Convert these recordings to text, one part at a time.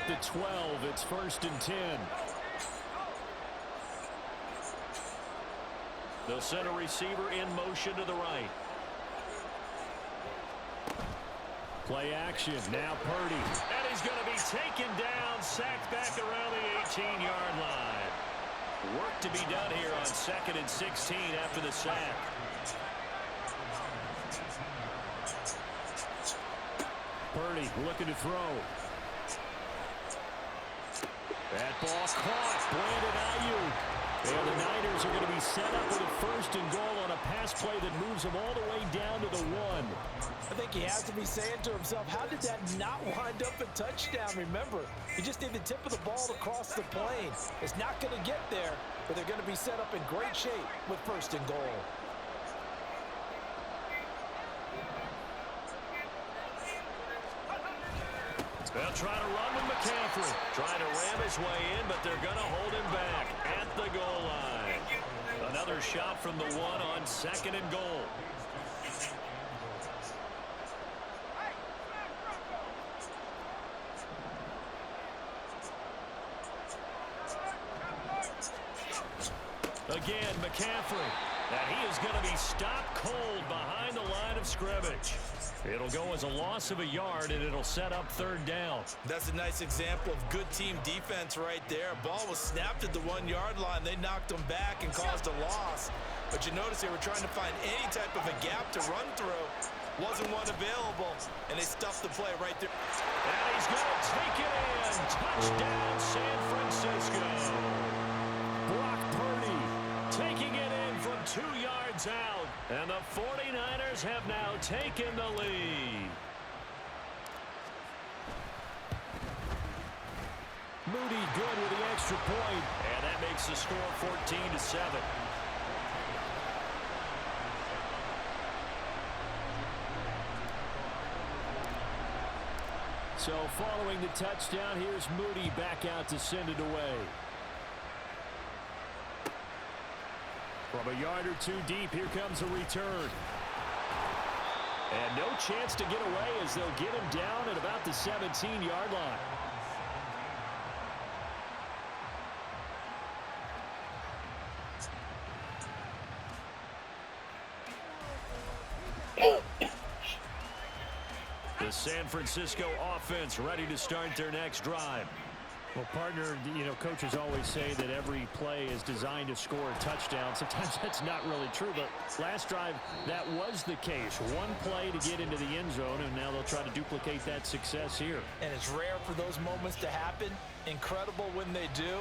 the 12. It's 1st and 10. The center receiver in motion to the right. Play action. Now Purdy. And he's going to be taken down, sacked back around the 18-yard line. Work to be done here on 2nd and 16 after the sack. Purdy looking to throw. That ball caught. Brandon Ayuk. And the Niners are going to be set up with a 1st and goal on a pass play that moves them all the way down to the 1. I think he has to be saying to himself, how did that not wind up a touchdown? Remember, you just need the tip of the ball to cross the plane. It's not going to get there, but they're going to be set up in great shape with 1st and goal. They'll try to run with McCaffrey. Trying to ram his way in, but they're going to hold him back at the goal line. Another shot from the 1 on 2nd and goal. Again, McCaffrey. And he is going to be stopped cold behind the line of scrimmage. It'll go as a loss of a yard, and it'll set up 3rd down. That's a nice example of good team defense right there. Ball was snapped at the 1-yard line. They knocked them back and caused a loss. But you notice they were trying to find any type of a gap to run through. Wasn't one available, and they stuffed the play right there. And he's going to take it in. Touchdown, San Francisco. Brock Purdy taking it in from 2 yards out. And the 49ers have now taken the lead. Moody good with the extra point. And that makes the score 14-7. So following the touchdown, here's Moody back out to send it away. From a yard or 2 deep, here comes a return. And no chance to get away as they'll get him down at about the 17-yard line. The San Francisco offense ready to start their next drive. Well, partner, coaches always say that every play is designed to score a touchdown. Sometimes that's not really true, but last drive, that was the case. One play to get into the end zone, and now they'll try to duplicate that success here. And it's rare for those moments to happen. Incredible when they do.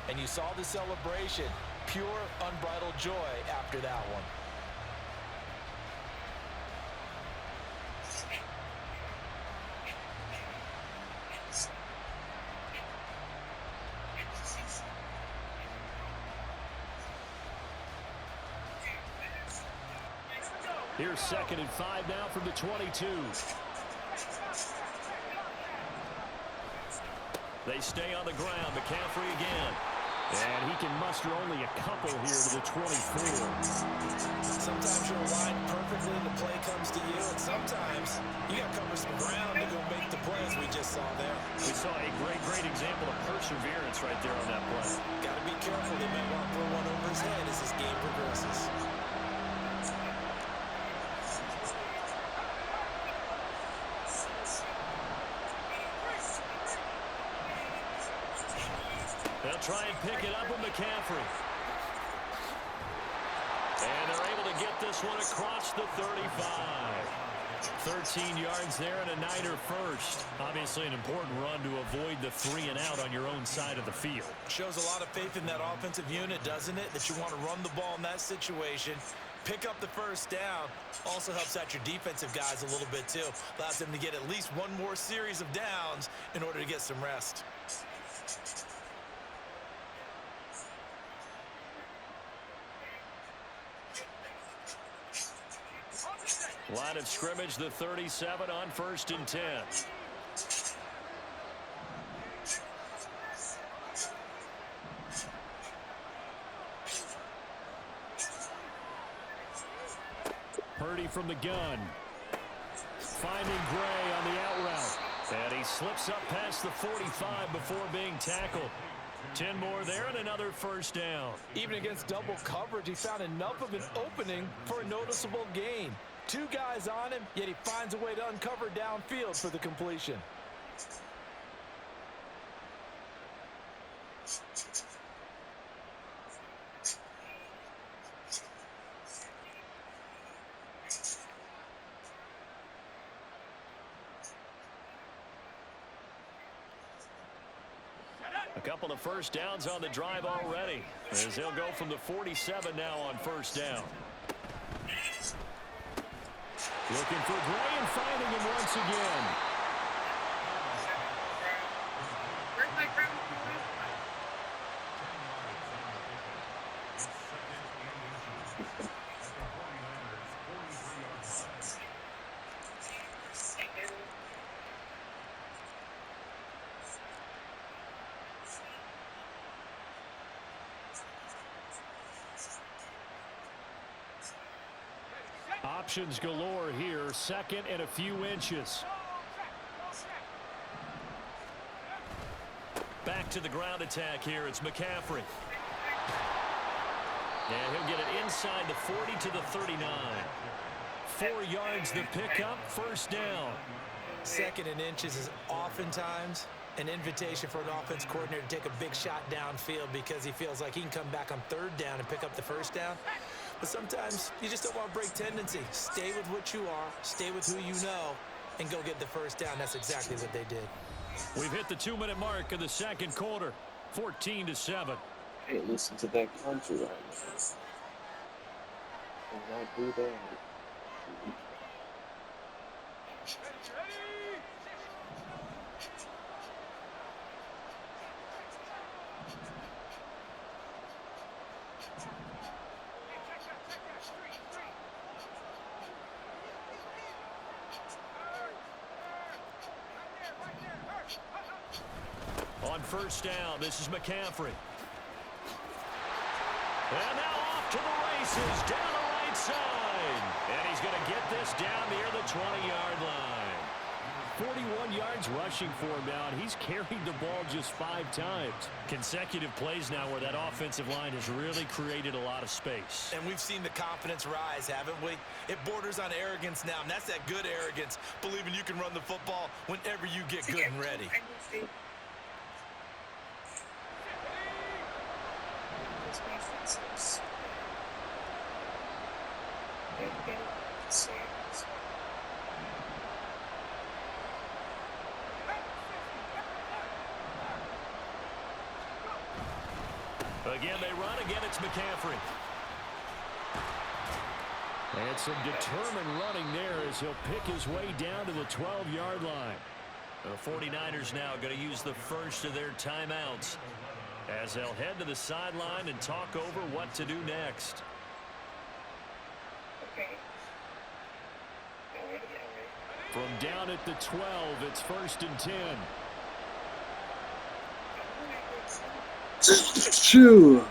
And you saw the celebration. Pure, unbridled joy after that one. Here's 2nd and 5 now from the 22. They stay on the ground. McCaffrey again. And he can muster only a couple here to the 24. Sometimes you're aligned perfectly and the play comes to you, and sometimes you got to cover some ground to go make the play, as we just saw there. We saw a great example of perseverance right there on that play. Got to be careful. They might want to throw one over his head as this game progresses. They'll try and pick it up with McCaffrey. And they're able to get this one across the 35. 13 yards there and a Niner first. Obviously an important run to avoid the 3-and-out on your own side of the field. Shows a lot of faith in that offensive unit, doesn't it? That you want to run the ball in that situation. Pick up the 1st down. Also helps out your defensive guys a little bit too. Allows them to get at least one more series of downs in order to get some rest. Line of scrimmage, the 37 on 1st and 10. Purdy from the gun. Finding Gray on the out route. And he slips up past the 45 before being tackled. 10 more there and another first down. Even against double coverage, he found enough of an opening for a noticeable gain. 2 guys on him, yet he finds a way to uncover downfield for the completion. A couple of first downs on the drive already, as he'll go from the 47 now on first down. Looking for Gray and finding him once again. Options galore here. Second and a few inches. Back to the ground attack here. It's McCaffrey. And he'll get it inside the 40 to the 39. 4 yards the pickup. First down. Second and inches is oftentimes an invitation for an offense coordinator to take a big shot downfield because he feels like he can come back on third down and pick up the first down. But sometimes you just don't want to break tendency. Stay with what you are, stay with who you know, and go get the first down. That's exactly what they did. We've hit the 2-minute mark of the second quarter. 14-7. Hey, listen to that country right now. And not do that. On first down, this is McCaffrey. And now off to the races, down the right side. And he's going to get this down near the 20-yard line. 41 yards rushing for him now, and he's carried the ball just 5 times. Consecutive plays now where that offensive line has really created a lot of space. And we've seen the confidence rise, haven't we? It borders on arrogance now, and that's that good arrogance, believing you can run the football whenever you get good and ready. Again, they run. Again, it's McCaffrey. And some determined running there as he'll pick his way down to the 12-yard line. The 49ers now going to use the first of their timeouts as they'll head to the sideline and talk over what to do next. From down at the 12, it's 1st and 10. Shoo!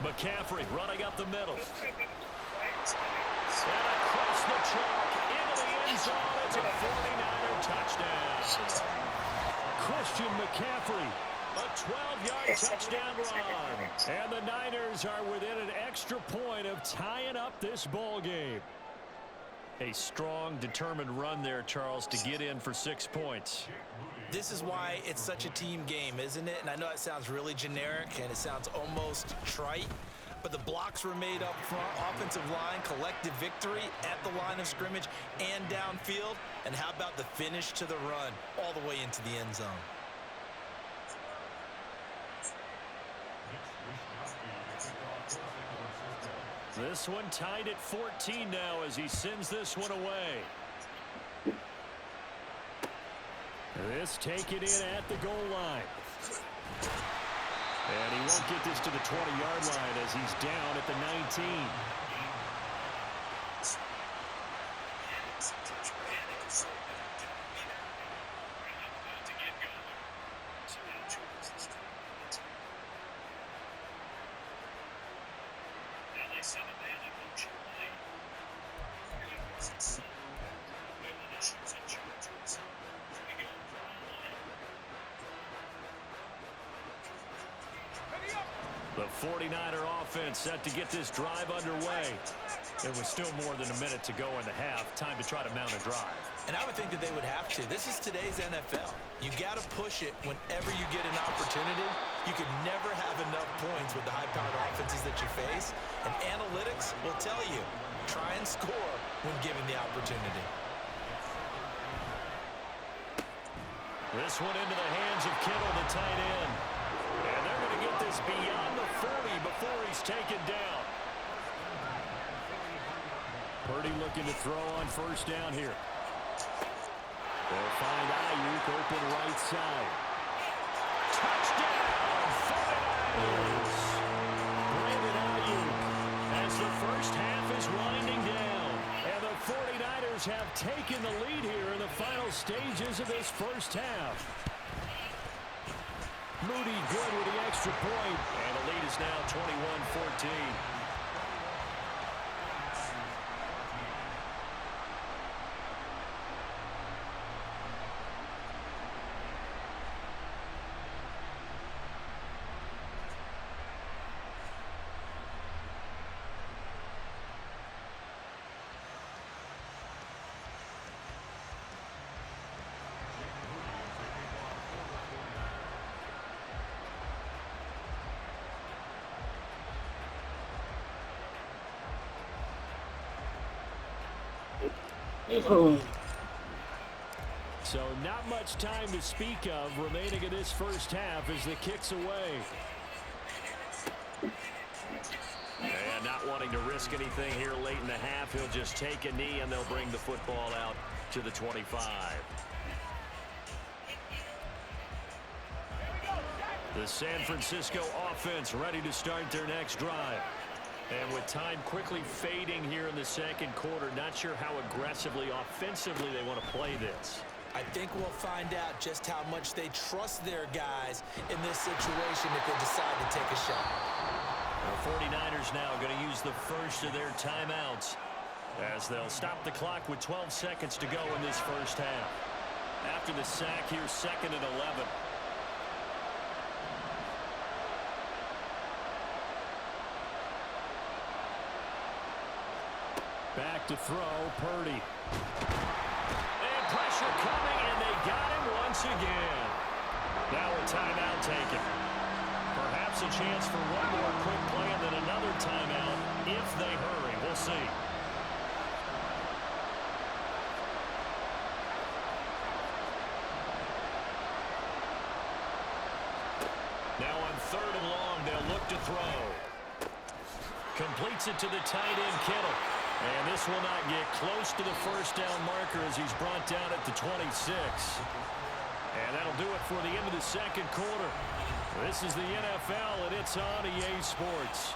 McCaffrey running up the middle. And across the chalk into the end zone. It's a 49er touchdown. Christian McCaffrey, a 12-yard touchdown run. And the Niners are within an extra point of tying up this ball game. A strong, determined run there, Charles, to get in for 6 points. This is why it's such a team game, isn't it? And I know it sounds really generic and it sounds almost trite, but the blocks were made up front, offensive line, collective victory at the line of scrimmage and downfield. And how about the finish to the run all the way into the end zone? This one tied at 14 now as he sends this one away. This taken in at the goal line. And he won't get this to the 20-yard line as he's down at the 19. The 49er offense set to get this drive underway. It was still more than a minute to go in the half. Time to try to mount a drive. And I would think that they would have to. This is today's NFL. You got to push it whenever you get an opportunity. You can never have enough points with the high-powered offenses that you face. And analytics will tell you, try and score when given the opportunity. This one into the hands of Kittle, the tight end. And they're going to get this beyond the 40 before he's taken down. Purdy looking to throw on first down here. They'll find Ayuk open right side. Touchdown, 49ers! Brandon Ayuk as the first half is winding down. And the 49ers have taken the lead here in the final stages of this first half. Moody good with the extra point. And the lead is now 21-14. So not much time to speak of remaining in this first half as the kick's away. And not wanting to risk anything here late in the half, he'll just take a knee and they'll bring the football out to the 25. The San Francisco offense ready to start their next drive. And with time quickly fading here in the second quarter, not sure how aggressively, offensively they want to play this. I think we'll find out just how much they trust their guys in this situation if they decide to take a shot. The 49ers now going to use the first of their timeouts as they'll stop the clock with 12 seconds to go in this first half. After the sack here, 2nd and 11. Back to throw, Purdy. And pressure coming, and they got him once again. Now a timeout taken. Perhaps a chance for one more quick play and then another timeout if they hurry. We'll see. Now on 3rd and long, they'll look to throw. Completes it to the tight end, Kittle. And this will not get close to the first down marker as he's brought down at the 26. And that'll do it for the end of the second quarter. This is the NFL, and it's on EA Sports.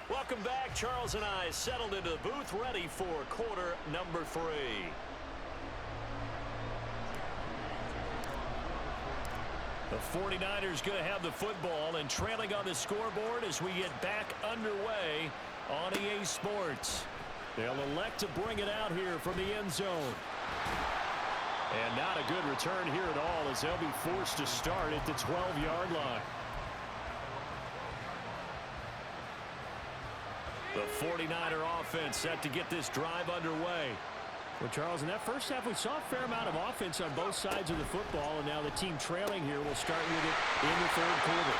Welcome back. Charles and I settled into the booth ready for quarter number 3. The 49ers going to have the football and trailing on the scoreboard as we get back underway on EA Sports. They'll elect to bring it out here from the end zone. And not a good return here at all as they'll be forced to start at the 12-yard line. The 49er offense set to get this drive underway. Well, Charles, in that first half, we saw a fair amount of offense on both sides of the football, and now the team trailing here will start with it in the 3rd quarter.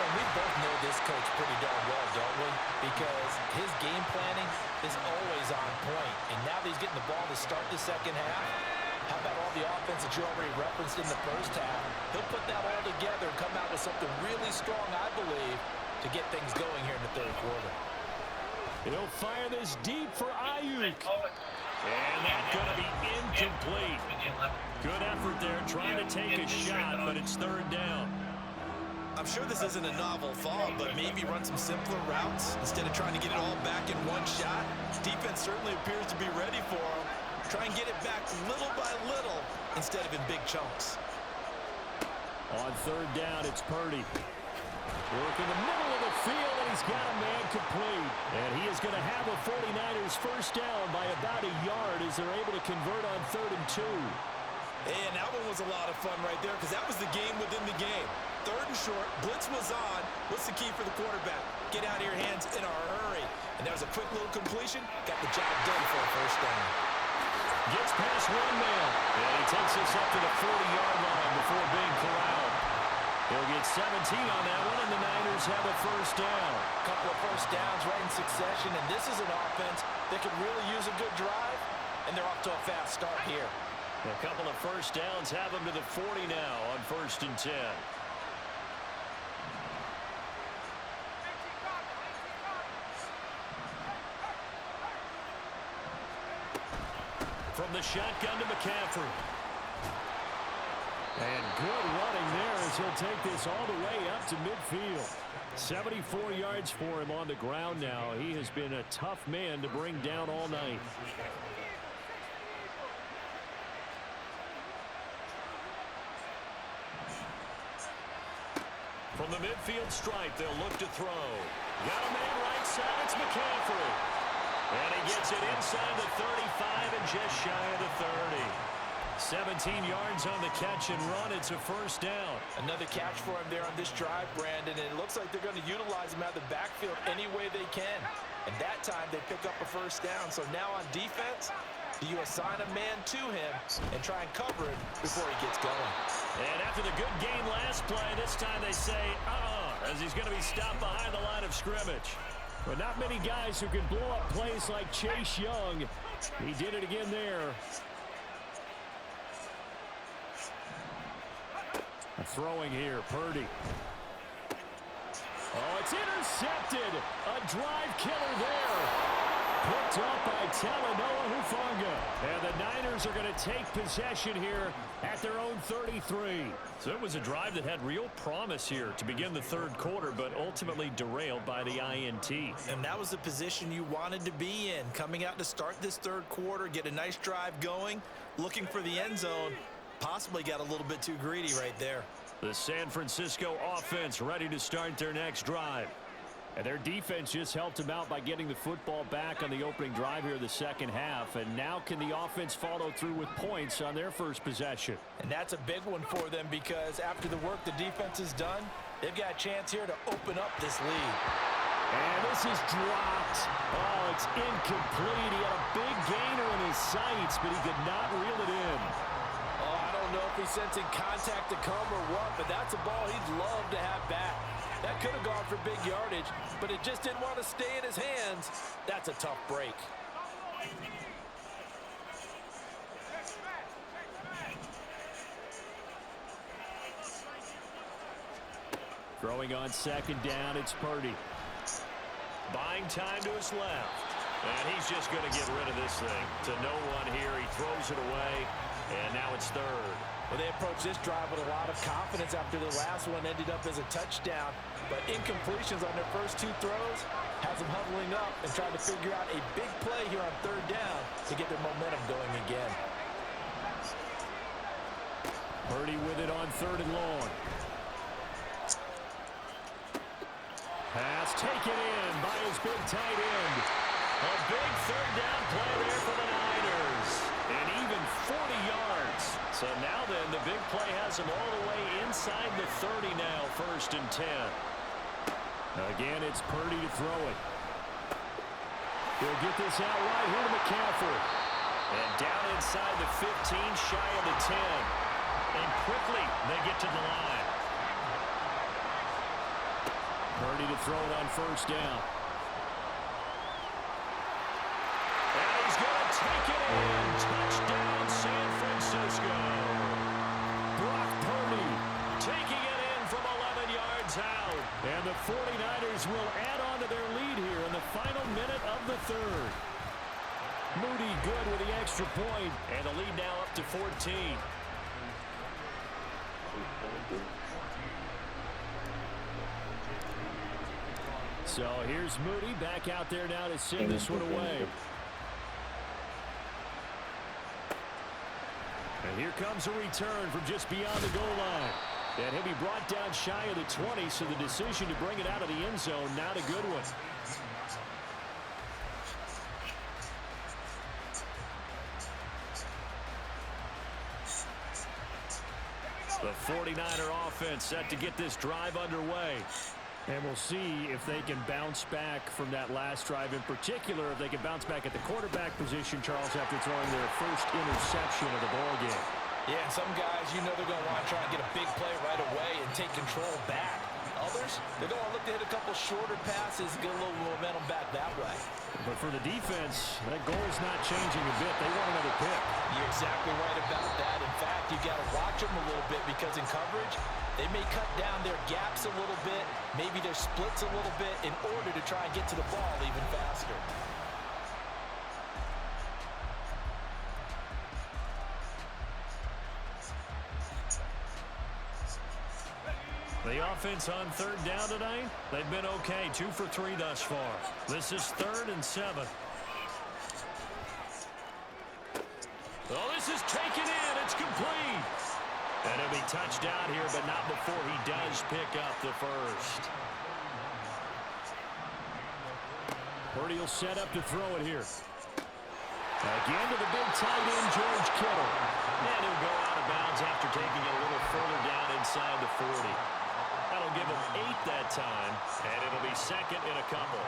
And we both know this coach pretty darn well, don't we? Because his game planning is always on point. And now that he's getting the ball to start the second half, how about all the offense that you already referenced in the first half? He'll put that all together and come out with something really strong, I believe, to get things going here in the 3rd quarter. He'll fire this deep for Ayuk. And that's going to be incomplete. Good effort there trying to take a shot, but it's 3rd down. I'm sure this isn't a novel thought, but maybe run some simpler routes instead of trying to get it all back in one shot. Defense certainly appears to be ready for him. Try and get it back little by little instead of in big chunks. On third down, it's Purdy. Work in the middle of the field, and he's got a man complete. And he is going to have a 49ers first down by about a yard as they're able to convert on 3rd and 2. And that one was a lot of fun right there because that was the game within the game. 3rd and short, blitz was on. What's the key for the quarterback? Get out of your hands in a hurry. And that was a quick little completion. Got the job done for a first down. Gets past one man. And he takes us up to the 40-yard line before being corralled. He'll get 17 on that one, and the Niners have a first down. A couple of first downs right in succession, and this is an offense that could really use a good drive, and they're off to a fast start here. A couple of first downs have them to the 40 now on 1st and 10. From the shotgun to McCaffrey. And good running there as he'll take this all the way up to midfield. 74 yards for him on the ground now. He has been a tough man to bring down all night. From the midfield stripe, they'll look to throw. Got a man right side, it's McCaffrey. And he gets it inside the 35 and just shy of the 30. 17 yards on the catch and run. It's a first down. Another catch for him there on this drive, Brandon, and it looks like they're going to utilize him out of the backfield any way they can. And that time they pick up a first down. So now on defense, do you assign a man to him and try and cover it before he gets going? And after the good game last play, this time they say, as he's going to be stopped behind the line of scrimmage. But not many guys who can blow up plays like Chase Young. He did it again there. Throwing here, Purdy. Oh, it's intercepted. A drive killer there. Picked up by Talanoa Hufanga. And the Niners are going to take possession here at their own 33. So it was a drive that had real promise here to begin the 3rd quarter, but ultimately derailed by the INT. And that was the position you wanted to be in. Coming out to start this 3rd quarter, get a nice drive going, looking for the end zone. Possibly got a little bit too greedy right there. The San Francisco offense ready to start their next drive. And their defense just helped them out by getting the football back on the opening drive here in the 2nd half. And now can the offense follow through with points on their first possession? And that's a big one for them because after the work the defense has done, they've got a chance here to open up this lead. And this is dropped. Oh, it's incomplete. He had a big gainer in his sights, but he could not reel it in. Oh, I don't know if he's sensing contact to come or what, but that's a ball he'd love to have back. That could have gone for big yardage, but it just didn't want to stay in his hands. That's a tough break. Throwing on 2nd down, it's Purdy. Buying time to his left. And he's just going to get rid of this thing. To no one here, he throws it away, and now it's 3rd. Well, they approached this drive with a lot of confidence after the last one ended up as a touchdown. But incompletions on their first 2 throws has them huddling up and trying to figure out a big play here on 3rd down to get their momentum going again. Purdy with it on 3rd and long. Pass taken in by his big tight end. A big 3rd down play there for the Niners. And even 40 yards. So now then, the big play has him all the way inside the 30 now, 1st and 10. Again, it's Purdy to throw it. He'll get this out right here to McCaffrey. And down inside the 15, shy of the 10. And quickly, they get to the line. Purdy to throw it on 1st down. And he's going to take it in. Touchdown, San Francisco. Brock Purdy taking it in from 11 yards out. And the 49ers will add on to their lead here in the final minute of the 3rd. Moody good with the extra point. And the lead now up to 14. So here's Moody back out there now to send this one away. Here comes a return from just beyond the goal line. And he'll be brought down shy of the 20, so the decision to bring it out of the end zone, not a good one. The 49er offense set to get this drive underway. And we'll see if they can bounce back from that last drive in particular, if they can bounce back at the quarterback position, Charles, after throwing their first interception of the ballgame. Yeah, some guys, you know they're going to want to try and get a big play right away and take control back. Others, they're going to look to hit a couple shorter passes, get a little momentum back that way. But for the defense, that goal is not changing a bit. They want another pick. You're exactly right about that. In fact, you got to watch them a little bit because in coverage, they may cut down their gaps a little bit, maybe their splits a little bit in order to try and get to the ball even faster. The offense on third down tonight, they've been okay. 2 for 3 thus far. This is 3rd and 7. Oh, this is taken in. It's complete. And it'll be touchdown here, but not before he does pick up the first. Purdy will set up to throw it here. Again to the big tight end, George Kittle. And he'll go out of bounds after taking it a little further down inside the 40. That'll give him 8 that time, and it'll be 2nd and a couple.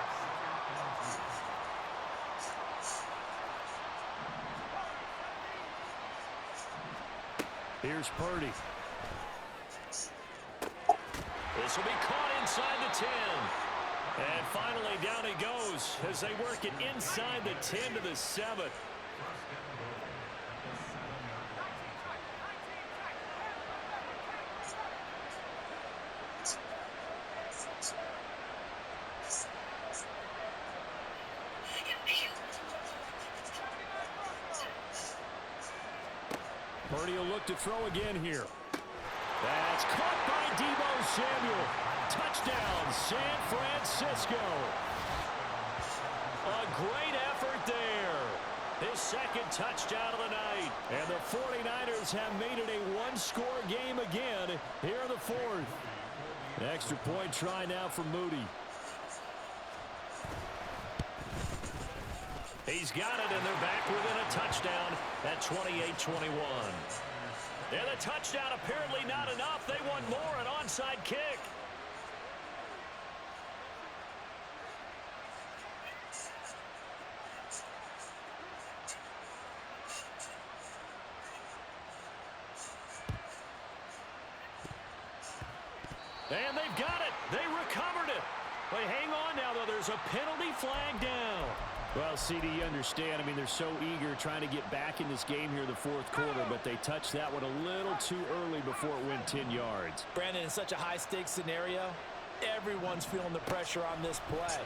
Here's Purdy. This will be caught inside the 10. And finally down he goes as they work it inside the 10 to the 7. Purdy will look to throw again here. That's caught by Deebo Samuel. Touchdown, San Francisco. A great effort there. His 2nd touchdown of the night. And the 49ers have made it a one-score game again here in the 4th. An extra point try now for Moody. He's got it, and they're back within a touchdown at 28-21. And the touchdown apparently not enough. They want more, an onside kick. And they've got it. They recovered it. Wait, hang on now, though. There's a penalty flag down. Well, CD, you understand. I mean, they're so eager trying to get back in this game here in the 4th quarter, but they touched that one a little too early before it went 10 yards. Brandon, in such a high-stakes scenario, everyone's feeling the pressure on this play.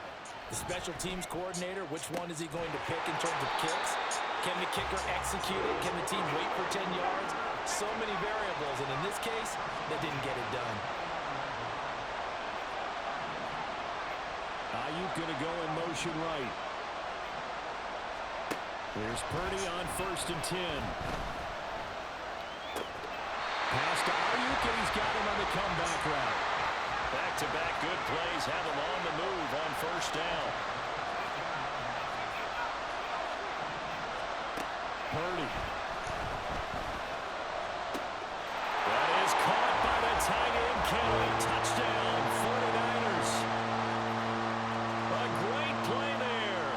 The special teams coordinator, which one is he going to pick in terms of kicks? Can the kicker execute it? Can the team wait for 10 yards? So many variables, and in this case, they didn't get it done. Ayuk going to go in motion right. Here's Purdy on 1st and 10. Pass to Ayuk, and he's got him on the comeback route. Back-to-back good plays have him on the move on 1st down. Purdy. That is caught by the tight end, Kelly. Touchdown, 49ers. A great play there.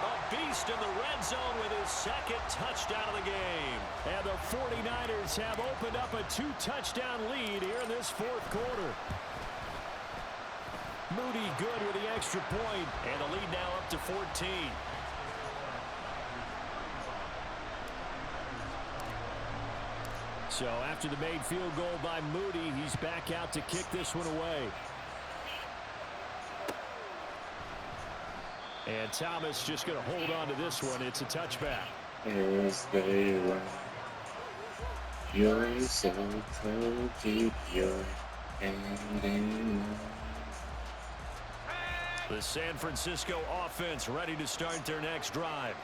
A beast in the red zone with his 2nd touchdown of the game. And the 49ers have opened up a 2-touchdown lead here in this 4th quarter. Moody good with the extra point, and the lead now up to 14. So after the made field goal by Moody, he's back out to kick this one away. And Thomas just going to hold on to this one. It's a touchback. As they run, you're so to keep your hand in. The San Francisco offense ready to start their next drive.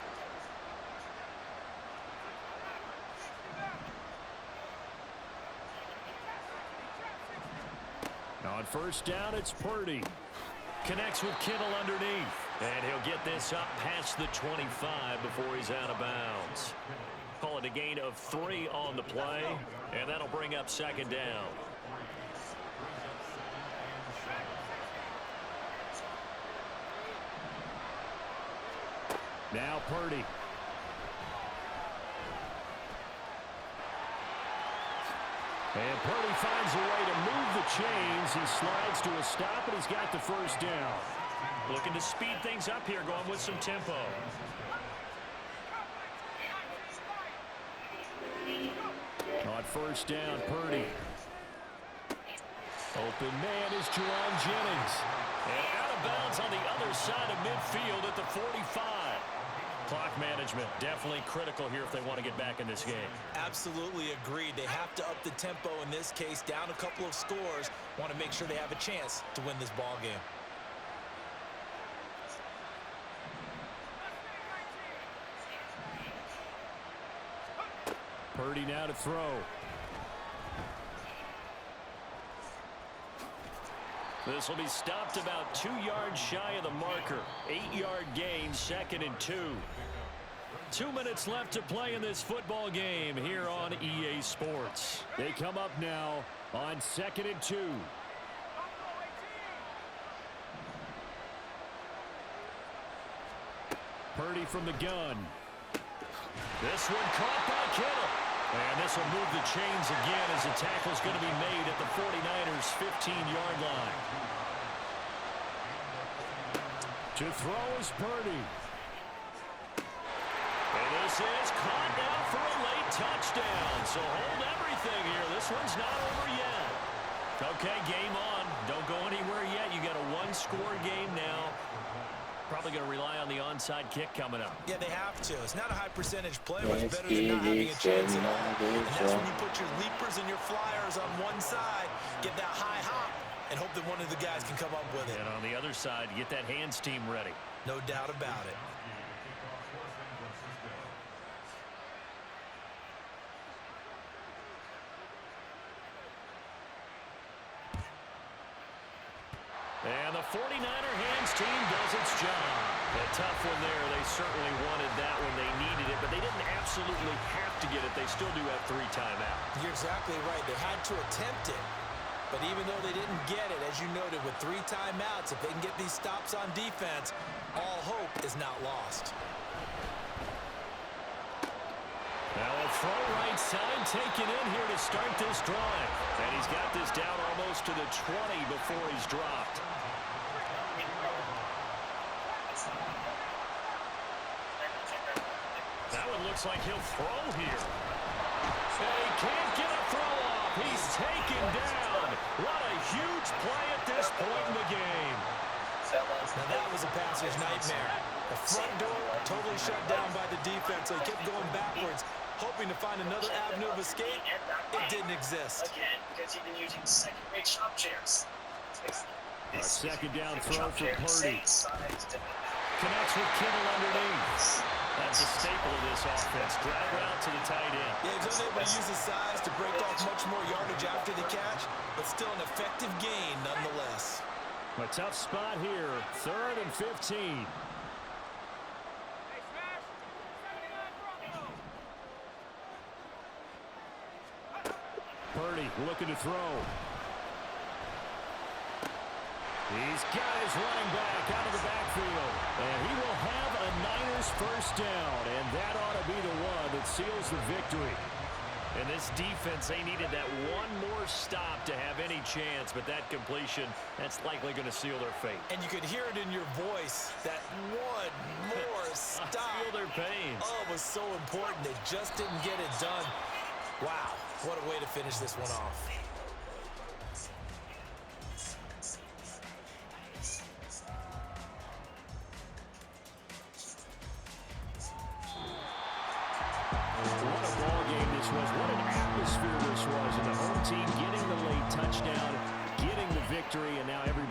first down, it's Purdy. Connects with Kittle underneath. And he'll get this up past the 25 before he's out of bounds. Call it a gain of 3 on the play, and that'll bring up second down. Now Purdy. And Purdy finds a way to move the chains. He slides to a stop, and he's got the first down. Looking to speed things up here, going with some tempo. On first down, Purdy. Open man is Jerron Jennings. And out of bounds on the other side of midfield at the 45. Clock management definitely critical here if they want to get back in this game. Absolutely agreed. They have to up the tempo in this case, down a couple of scores. Want to make sure they have a chance to win this ball game. Purdy now to throw. This will be stopped about 2 yards shy of the marker. 8-yard gain, 2nd and 2. 2 minutes left to play in this football game here on EA Sports. They come up now on 2nd and 2. Purdy from the gun. This one caught by Kittle. And this will move the chains again as the tackle's going to be made at the 49ers' 15-yard line. To throw is Purdy. And this is caught now for a late touchdown. So hold everything here. This one's not over yet. Okay, game on. Don't go anywhere yet. You got a one-score game now. Probably going to rely on the onside kick coming up. Yeah, they have to. It's not a high-percentage play, much better than not having a chance at all. And that's when you put your leapers and your flyers on one side, get that high hop, and hope that one of the guys can come up with it. And on the other side, get that hands team ready. No doubt about it. And the 49er hands team does its job. A tough one there. They certainly wanted that when they needed it, but they didn't absolutely have to get it. They still do have 3 timeouts. You're exactly right. They had to attempt it. But even though they didn't get it, as you noted, with 3 timeouts, if they can get these stops on defense, all hope is not lost. Now a throw right side taken in here to start this drive. And he's got this down almost to the 20 before he's dropped. That one looks like he'll throw here. And he can't get a throw off. He's taken down. What a huge play at this point in the game. Now that was a passer's nightmare. The front door totally shut down by the defense, so he kept going backwards, hoping to find another avenue of escape. It didn't exist. Again, because you've been using second-rate shop chairs. A second down throw for Purdy. Connects with Kittle underneath. That's a staple of this offense. Drag route to the tight end. Yeah, he was unable to use his size to break off much more yardage after the catch, but still an effective gain nonetheless. A tough spot here. 3rd and 15. Purdy looking to throw. He's got his running back out of the backfield. And he will have a Niners first down. And that ought to be the one that seals the victory. And this defense, they needed that one more stop to have any chance. But that completion, that's likely going to seal their fate. And you could hear it in your voice, that one more stop. I feel their pain. Oh, it was so important. They just didn't get it done. Wow, what a way to finish this one off. What a ball game this was. What an atmosphere this was. And the home team getting the late touchdown, getting the victory, and now everybody